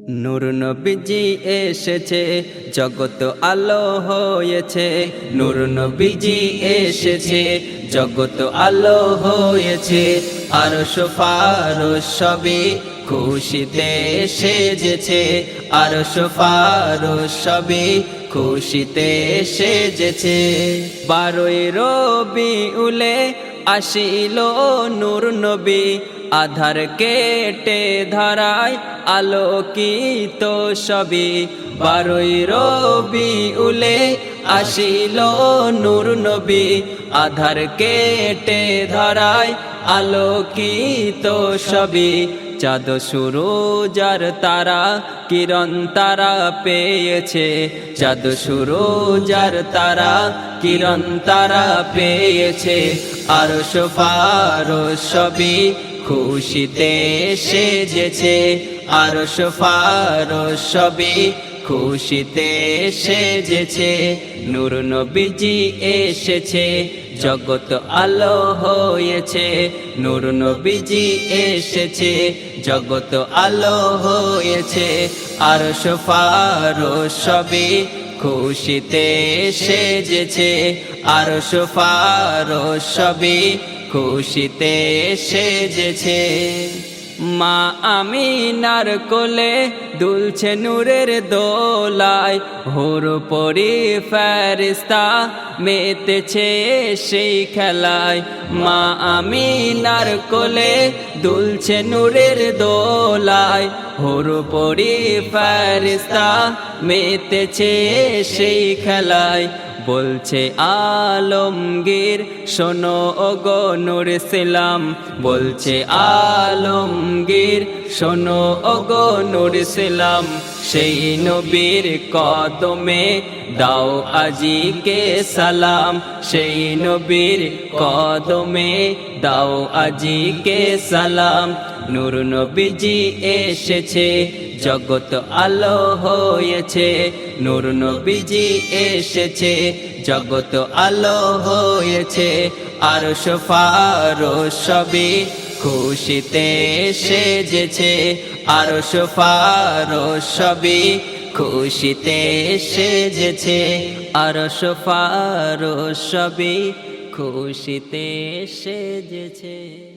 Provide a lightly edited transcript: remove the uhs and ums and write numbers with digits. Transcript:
নূর নবীজি এসেছে, জগৎ আলো হয়েছে। নূর নবীজি এসেছে, জগৎ আলো হয়েছে। আরশ ফারশ সবই খুশিতে সেজেছে। আরশ ফারশ সবই খুশিতে সেজেছে। 12 রবিউলে আসিল নূর নবী, আধার কেটে ধরায় আলোকিত সবই। 12 রবিউলে আসিল নূর নবী, আধার কেটে ধরায় আলোকিত সবই। চাঁদ সূরজ আর তারা কিরণ তারা পেয়েছে। চাঁদ সূরজ আর তারা কিরণ তারা পেয়েছে। আরশ ফারশ সবই খুশিতে সেজেছে। আরশ ফারশ সবই খুশিতে সেজেছে। নূর নবীজি এসেছে, জগৎ আলো হয়েছে। নূর নবীজি এসেছে, জগৎ আলো হয়েছে। আরশ ফারশ সবই খুশিতে সেজেছে। আরশ ফারশ সবই খুশিতে সেজেছে। মা আমিনার কোলে দুলছে নূরের দোলায়, হুর পরি ফেরেশতা মেতেছে সেই খেলায়। মা আমিনার কোলে দুলছে নূরের দোলায়, হুর পরি ফেরেশতা মেতেছে সেই খেলায়। বলছে আলমগীর শোনো ওগো নূর ইসলাম, বলছে আলমগীর শোনো ওগো নূর ইসলাম। সেই নবীর কদমে দাও আজিকে সালাম। সেই নবীর কদমে দাও আজিকে সালাম। নূর নবীজি এসেছে, জগৎ আলো হয়েছে। নূর নবীজি এসেছে, জগৎ আলো হয়েছে। আরশ ফারশ সবই খুশিতে সেজেছে। আরশ ফারশ সবই খুশিতে সেজেছে। আরশ ফারশ সবই খুশিতে সেজেছে।